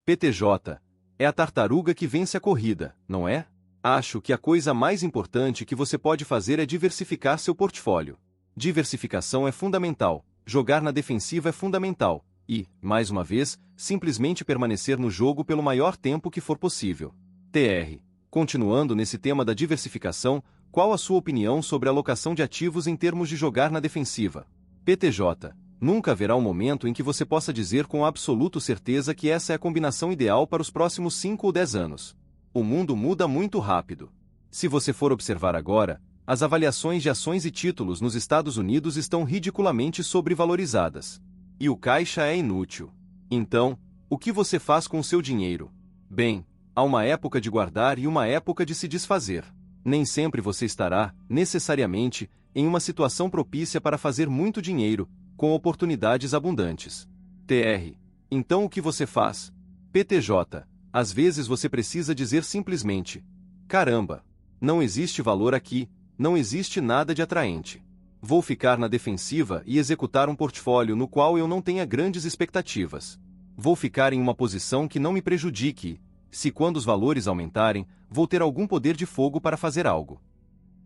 PTJ. É a tartaruga que vence a corrida, não é? Acho que a coisa mais importante que você pode fazer é diversificar seu portfólio. Diversificação é fundamental, jogar na defensiva é fundamental, e, mais uma vez, simplesmente permanecer no jogo pelo maior tempo que for possível. TR. Continuando nesse tema da diversificação, qual a sua opinião sobre a alocação de ativos em termos de jogar na defensiva? PTJ. Nunca haverá um momento em que você possa dizer com absoluta certeza que essa é a combinação ideal para os próximos 5 ou 10 anos. O mundo muda muito rápido. Se você for observar agora, as avaliações de ações e títulos nos Estados Unidos estão ridiculamente sobrevalorizadas. E o caixa é inútil. Então, o que você faz com o seu dinheiro? Bem, há uma época de guardar e uma época de se desfazer. Nem sempre você estará, necessariamente, em uma situação propícia para fazer muito dinheiro, com oportunidades abundantes. TR. Então o que você faz? PTJ. Às vezes você precisa dizer simplesmente: caramba, não existe valor aqui, não existe nada de atraente. Vou ficar na defensiva e executar um portfólio no qual eu não tenha grandes expectativas. Vou ficar em uma posição que não me prejudique, se quando os valores aumentarem, vou ter algum poder de fogo para fazer algo.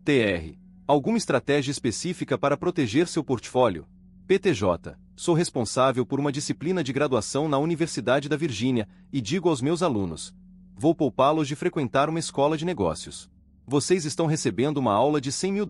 TR. Alguma estratégia específica para proteger seu portfólio? PTJ. Sou responsável por uma disciplina de graduação na Universidade da Virgínia e digo aos meus alunos: vou poupá-los de frequentar uma escola de negócios. Vocês estão recebendo uma aula de $100 mil,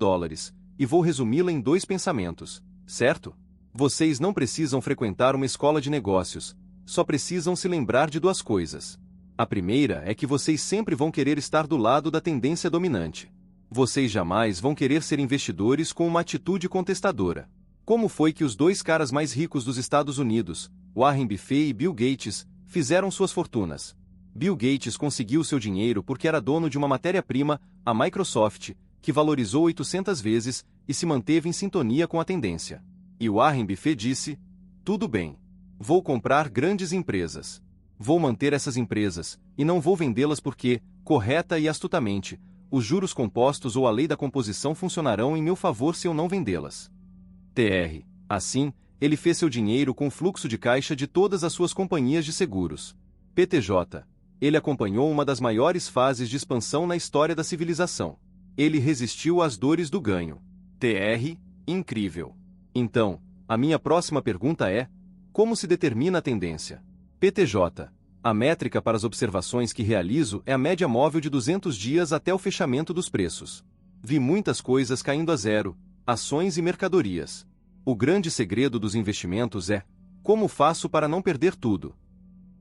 e vou resumi-la em 2 pensamentos, certo? Vocês não precisam frequentar uma escola de negócios, só precisam se lembrar de 2 coisas. A primeira é que vocês sempre vão querer estar do lado da tendência dominante. Vocês jamais vão querer ser investidores com uma atitude contestadora. Como foi que os 2 caras mais ricos dos Estados Unidos, Warren Buffett e Bill Gates, fizeram suas fortunas? Bill Gates conseguiu seu dinheiro porque era dono de uma matéria-prima, a Microsoft, que valorizou 800 vezes e se manteve em sintonia com a tendência. E Warren Buffett disse: tudo bem. Vou comprar grandes empresas. Vou manter essas empresas, e não vou vendê-las porque, correta e astutamente, os juros compostos ou a lei da composição funcionarão em meu favor se eu não vendê-las. TR. Assim, ele fez seu dinheiro com o fluxo de caixa de todas as suas companhias de seguros. PTJ. Ele acompanhou uma das maiores fases de expansão na história da civilização. Ele resistiu às dores do ganho. TR. Incrível. Então, a minha próxima pergunta é: como se determina a tendência? PTJ. A métrica para as observações que realizo é a média móvel de 200 dias até o fechamento dos preços. Vi muitas coisas caindo a zero, ações e mercadorias. O grande segredo dos investimentos é: como faço para não perder tudo?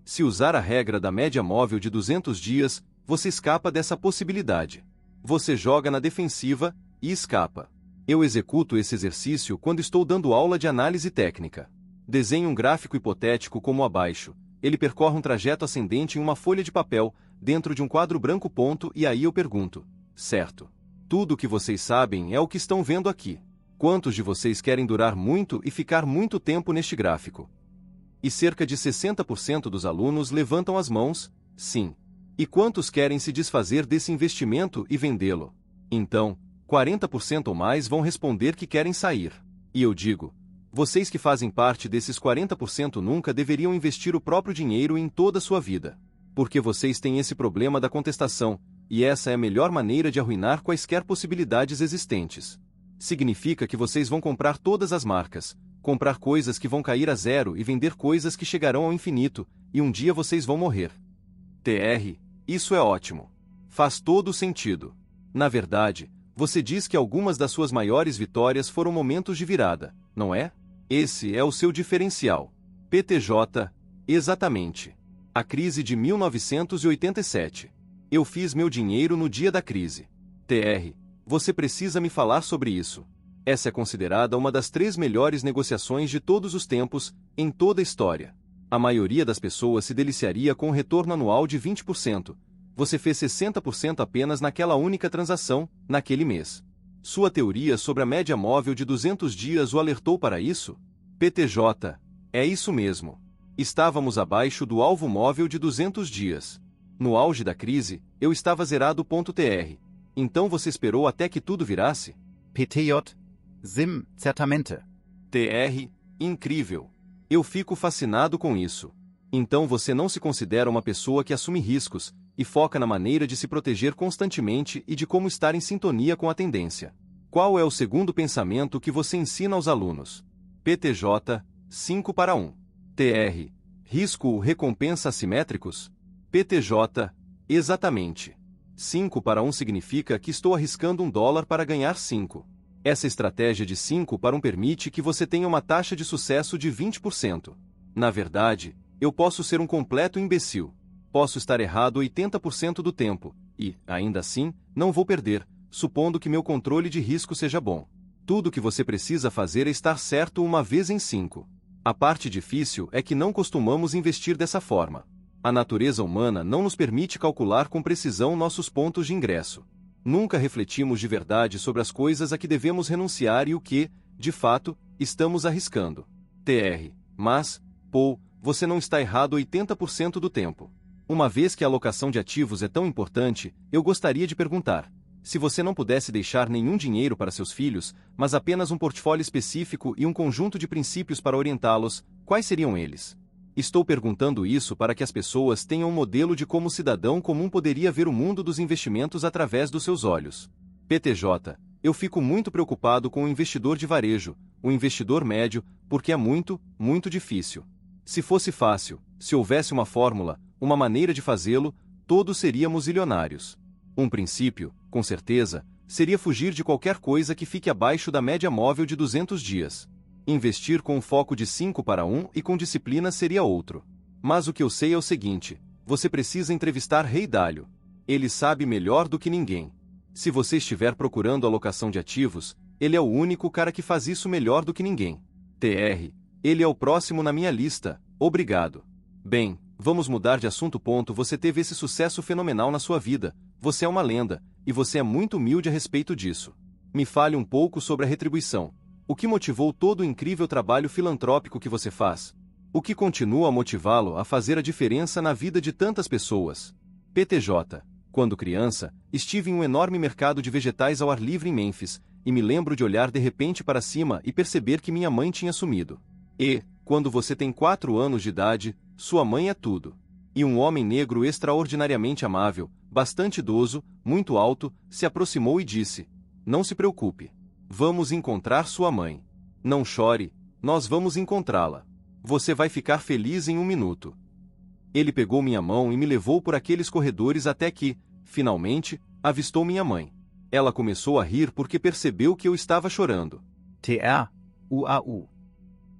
Se usar a regra da média móvel de 200 dias, você escapa dessa possibilidade. Você joga na defensiva e escapa. Eu executo esse exercício quando estou dando aula de análise técnica. Desenho um gráfico hipotético como abaixo. Ele percorre um trajeto ascendente em uma folha de papel, dentro de um quadro branco ponto, e aí eu pergunto: certo? Tudo o que vocês sabem é o que estão vendo aqui. Quantos de vocês querem durar muito e ficar muito tempo neste gráfico? E cerca de 60% dos alunos levantam as mãos: sim. E quantos querem se desfazer desse investimento e vendê-lo? Então, 40% ou mais vão responder que querem sair. E eu digo: vocês que fazem parte desses 40% nunca deveriam investir o próprio dinheiro em toda a sua vida. Porque vocês têm esse problema da contestação, e essa é a melhor maneira de arruinar quaisquer possibilidades existentes. Significa que vocês vão comprar todas as marcas, comprar coisas que vão cair a zero e vender coisas que chegarão ao infinito, e um dia vocês vão morrer. TR. Isso é ótimo. Faz todo o sentido. Na verdade, você diz que algumas das suas maiores vitórias foram momentos de virada, não é? Esse é o seu diferencial. PTJ. Exatamente. A crise de 1987. Eu fiz meu dinheiro no dia da crise. TR. Você precisa me falar sobre isso. Essa é considerada uma das 3 melhores negociações de todos os tempos, em toda a história. A maioria das pessoas se deliciaria com um retorno anual de 20%. Você fez 60% apenas naquela única transação, naquele mês. Sua teoria sobre a média móvel de 200 dias o alertou para isso? PTJ. É isso mesmo. Estávamos abaixo do alvo móvel de 200 dias. No auge da crise, eu estava zerado. TR. Então você esperou até que tudo virasse? PTJ. Sim, certamente. TR. Incrível. Eu fico fascinado com isso. Então você não se considera uma pessoa que assume riscos, e foca na maneira de se proteger constantemente e de como estar em sintonia com a tendência. Qual é o segundo pensamento que você ensina aos alunos? PTJ, 5:1. TR. Risco ou recompensa assimétricos? PTJ. Exatamente. 5:1 significa que estou arriscando $1 para ganhar 5. Essa estratégia de 5:1 permite que você tenha uma taxa de sucesso de 20%. Na verdade, eu posso ser um completo imbecil. Posso estar errado 80% do tempo, e, ainda assim, não vou perder, supondo que meu controle de risco seja bom. Tudo o que você precisa fazer é estar certo uma vez em 5. A parte difícil é que não costumamos investir dessa forma. A natureza humana não nos permite calcular com precisão nossos pontos de ingresso. Nunca refletimos de verdade sobre as coisas a que devemos renunciar e o que, de fato, estamos arriscando. TR. Mas, Paul, você não está errado 80% do tempo. Uma vez que a alocação de ativos é tão importante, eu gostaria de perguntar: se você não pudesse deixar nenhum dinheiro para seus filhos, mas apenas um portfólio específico e um conjunto de princípios para orientá-los, quais seriam eles? Estou perguntando isso para que as pessoas tenham um modelo de como o cidadão comum poderia ver o mundo dos investimentos através dos seus olhos. PTJ. Eu fico muito preocupado com o investidor de varejo, o investidor médio, porque é muito, muito difícil. Se fosse fácil, se houvesse uma fórmula, uma maneira de fazê-lo, todos seríamos milionários. Um princípio, com certeza, seria fugir de qualquer coisa que fique abaixo da média móvel de 200 dias. Investir com um foco de 5:1 e com disciplina seria outro. Mas o que eu sei é o seguinte: você precisa entrevistar Rei Dalio. Ele sabe melhor do que ninguém. Se você estiver procurando alocação de ativos, ele é o único cara que faz isso melhor do que ninguém. TR. Ele é o próximo na minha lista, obrigado. Bem, vamos mudar de assunto. Você teve esse sucesso fenomenal na sua vida, você é uma lenda, e você é muito humilde a respeito disso. Me fale um pouco sobre a retribuição. O que motivou todo o incrível trabalho filantrópico que você faz? O que continua a motivá-lo a fazer a diferença na vida de tantas pessoas? PTJ. Quando criança, estive em um enorme mercado de vegetais ao ar livre em Memphis, e me lembro de olhar de repente para cima e perceber que minha mãe tinha sumido. E, quando você tem 4 anos de idade, sua mãe é tudo. E um homem negro extraordinariamente amável, bastante idoso, muito alto, se aproximou e disse: "Não se preocupe. Vamos encontrar sua mãe. Não chore, nós vamos encontrá-la. Você vai ficar feliz em 1 minuto." Ele pegou minha mão e me levou por aqueles corredores até que, finalmente, avistou minha mãe. Ela começou a rir porque percebeu que eu estava chorando. TR. UAU.